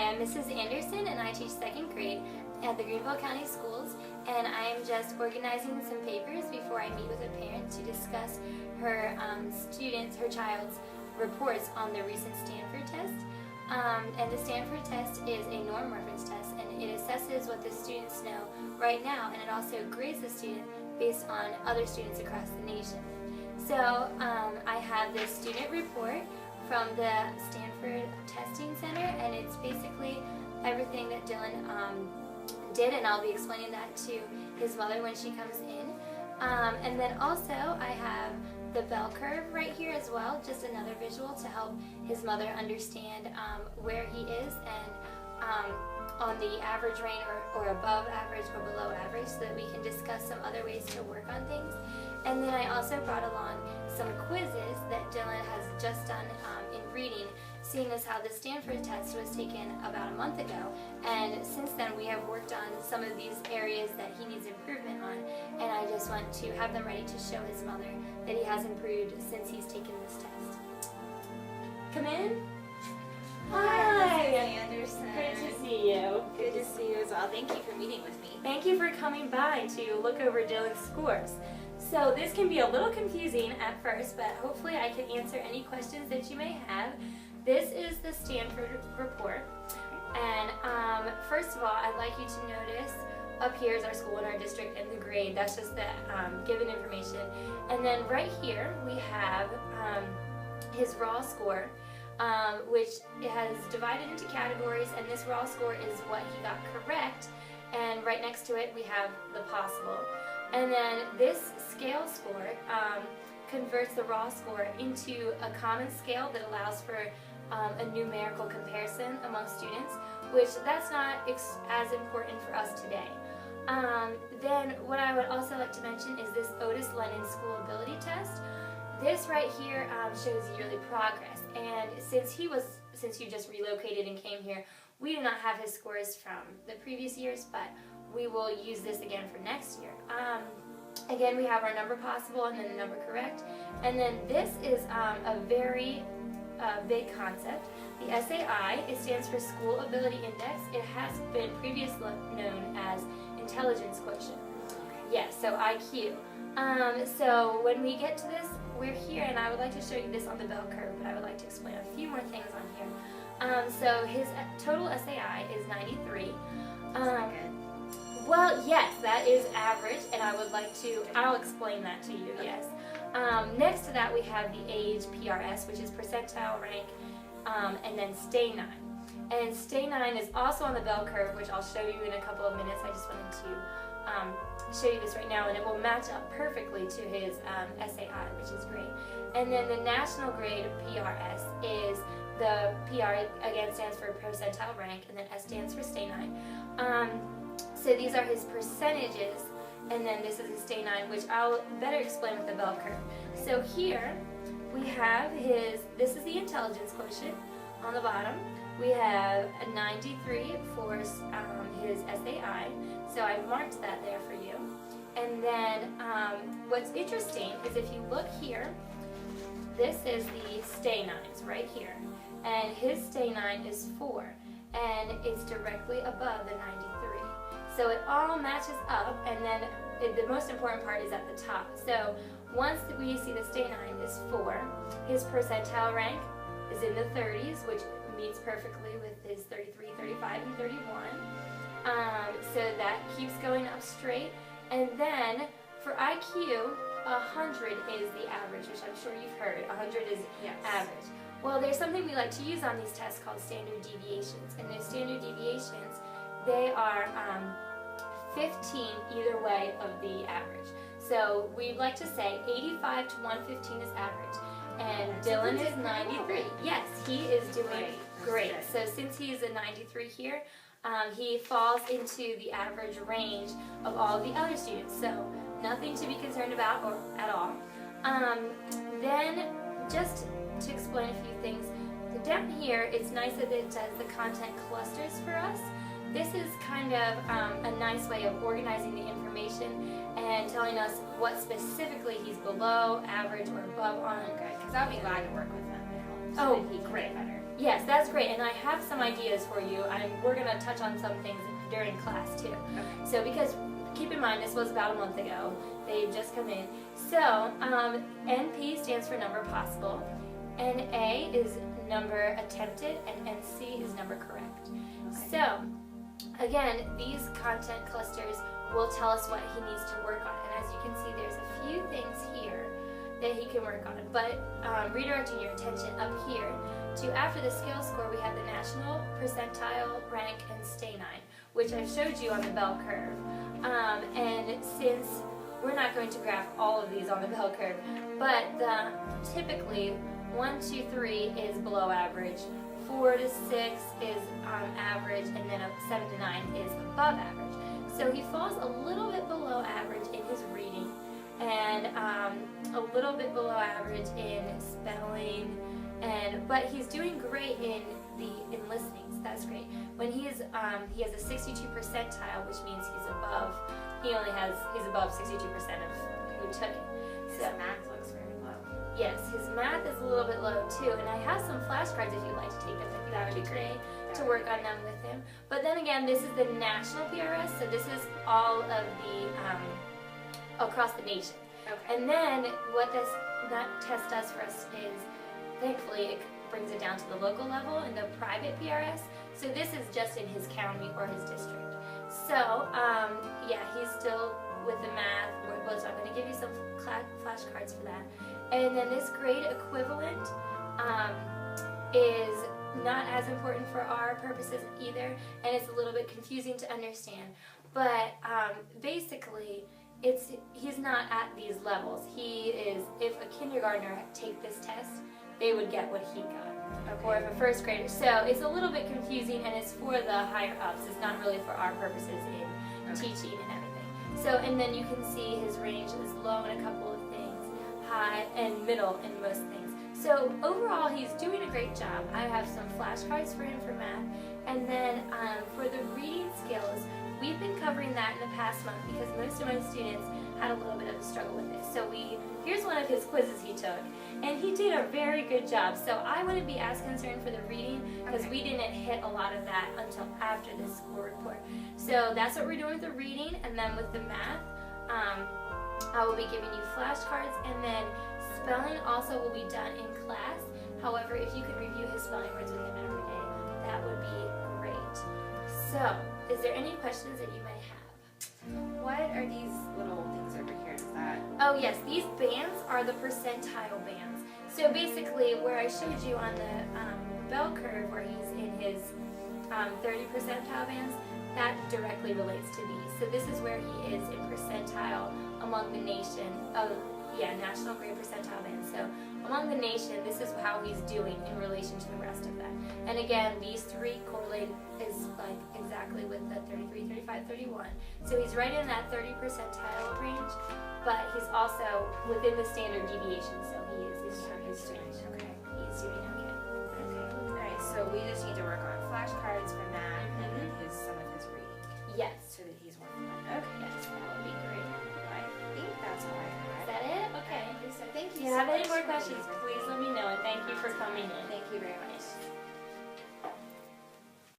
am Mrs. Anderson, and I teach second grade at the Greenville County Schools, and I am just organizing some papers before I meet with a parent to discuss her child's reports on the recent Stanford test. And the Stanford test is a norm reference test, and it assesses what the students know right now, and it also grades the student based on other students across the nation. So I have this student report from the Stanford Testing Center, and it's basically everything that Dylan did, and I'll be explaining that to his mother when she comes in. And then also I have the bell curve right here as well, just another visual to help his mother understand where he is and on the average range or above average or below average, so that we can discuss some other ways to work on things. And then I also brought along some quizzes that Dylan has just done in reading, seeing as how the Stanford test was taken about a month ago. And since then we have worked on some of these areas that he needs improvement on, and I just want to have them ready to show his mother that he has improved since he's taken this test. Come in. Hi, Anderson. Good to see you. Good to see you as well. Thank you for meeting with me. Thank you for coming by to look over Dylan's scores. So this can be a little confusing at first, but hopefully I can answer any questions that you may have. This is the Stanford report, and first of all, I'd like you to notice up here is our school and our district and the grade. That's just the given information. And then right here we have his raw score, which it has divided into categories, and this raw score is what he got correct, and right next to it we have the possible. And then this scale score converts the raw score into a common scale that allows for a numerical comparison among students, which that's not as important for us today. Then what I would also like to mention is this Otis Lennon School Ability Test. This right here shows yearly progress, and since you just relocated and came here, we do not have his scores from the previous years, but we will use this again for next year. Again, we have our number possible and then the number correct, and then this is a very big concept. The SAI, it stands for School Ability Index. It has been previously known as Intelligence Quotient. Yes, so IQ. So when we get to this, we're here, and I would like to show you this on the bell curve, but I would like to explain a few more things on here. So his total SAI is 93. Well, yes, that is average, and I'll explain that to you, yes. Next to that, we have the age PRS, which is percentile rank, and then stay 9. And stay 9 is also on the bell curve, which I'll show you in a couple of minutes. I just wanted to show you this right now, and it will match up perfectly to his SAI, which is great. And then the national grade PRS is the PR, again, stands for percentile rank, and then S stands for stay 9. So these are his percentages, and then this is his stay 9, which I'll better explain with the bell curve. So here we have this is the intelligence quotient on the bottom. We have a 93 for his SAI, so I marked that there for you. And then what's interesting is if you look here, this is the stay 9s right here, and his stay 9 is 4, and it's directly above the 93. So it all matches up, and then the most important part is at the top. So once we see the stay 9 is 4, his percentile rank is in the 30s, which meets perfectly with his 33, 35, and 31. So that keeps going up straight. And then for IQ, 100 is the average, which I'm sure you've heard. 100 is average. Well, there's something we like to use on these tests called standard deviations. And those standard deviations, they are 15 either way of the average. So we'd like to say 85 to 115 is average. And Dylan is 93. Yes, he is doing great. So since he is a 93 here, he falls into the average range of all of the other students. So nothing to be concerned about or at all. Then just to explain a few things, down here it's nice that it does the content clusters for us. This is kind of a nice way of organizing the information and telling us what specifically he's below, average, or above on. Good, because I'll be glad to work with him. Oh, so that he can great. get better. Yes, that's great, and I have some ideas for you. We're going to touch on some things during class too. Okay. So because keep in mind this was about a month ago, they've just come in. So NP stands for number possible, NA is number attempted, and NC is number correct. Okay. So again, these content clusters will tell us what he needs to work on, and as you can see, there's a few things here that he can work on. But redirecting your attention up here to after the scale score, we have the national, percentile, rank, and stay 9, which I showed you on the bell curve. And since we're not going to graph all of these on the bell curve, but typically 1, 2, 3 is below average, 4 to 6 is average, and then 7 to 9 is above average. So he falls a little bit below average in his reading, and a little bit below average in spelling, but he's doing great in listenings. That's great. When he has a 62 percentile, which means he's above 62% of who took it. His math looks very low. Yes, his math is a little bit low too, and I have some flashcards if you'd like to take them. That would be great to work on them with him. But then again, this is the national PRS, so this is all of the across the nation. Okay. And then what that test does for us is, thankfully, it brings it down to the local level and the private PRS. So this is just in his county or his district. So yeah, he's still with the math. So I'm going to give you some flashcards for that. And then this grade equivalent is not as important for our purposes either, and it's a little bit confusing to understand. But basically, he's not at these levels. He is, if a kindergartner take this test, they would get what he got. Okay. Or if a first grader. So it's a little bit confusing, and it's for the higher ups. It's not really for our purposes in teaching and everything. So, and then you can see his range is low in a couple of things, high and middle in most things. So overall, he's doing a great job. I have some flashcards for him for math. And then for the reading skills, we've been covering that in the past month because most of my students had a little bit of a struggle with it. So here's one of his quizzes he took, and he did a very good job. So I wouldn't be as concerned for the reading because we didn't hit a lot of that until after the school report. So that's what we're doing with the reading, and then with the math, I will be giving you flashcards, and then spelling also will be done in class. However, if you could review his spelling words with him every day, that would be great. So, is there any questions that you might have? What are these little things over here? Is that? Oh yes, these bands are the percentile bands. So basically, where I showed you on the bell curve where he's in his 30 percentile bands, that directly relates to these. So this is where he is in percentile among the nation. National grade percentile band. So among the nation, this is how he's doing in relation to the rest of them. And again, these three correlate is like exactly with the 33, 35, 31. So he's right in that 30 percentile range, but he's also within the standard deviation. So he's doing okay. He's doing okay. Okay. Alright, so we just need to work on flashcards for that and then some of his reading. Yes. So that he's working on. Okay. Yes, that would be great. I think that's all I Is had. that it? Okay. So thank If you you so have any much more for questions, meeting with please me. let me know, and thank you for coming in. Thank you very much.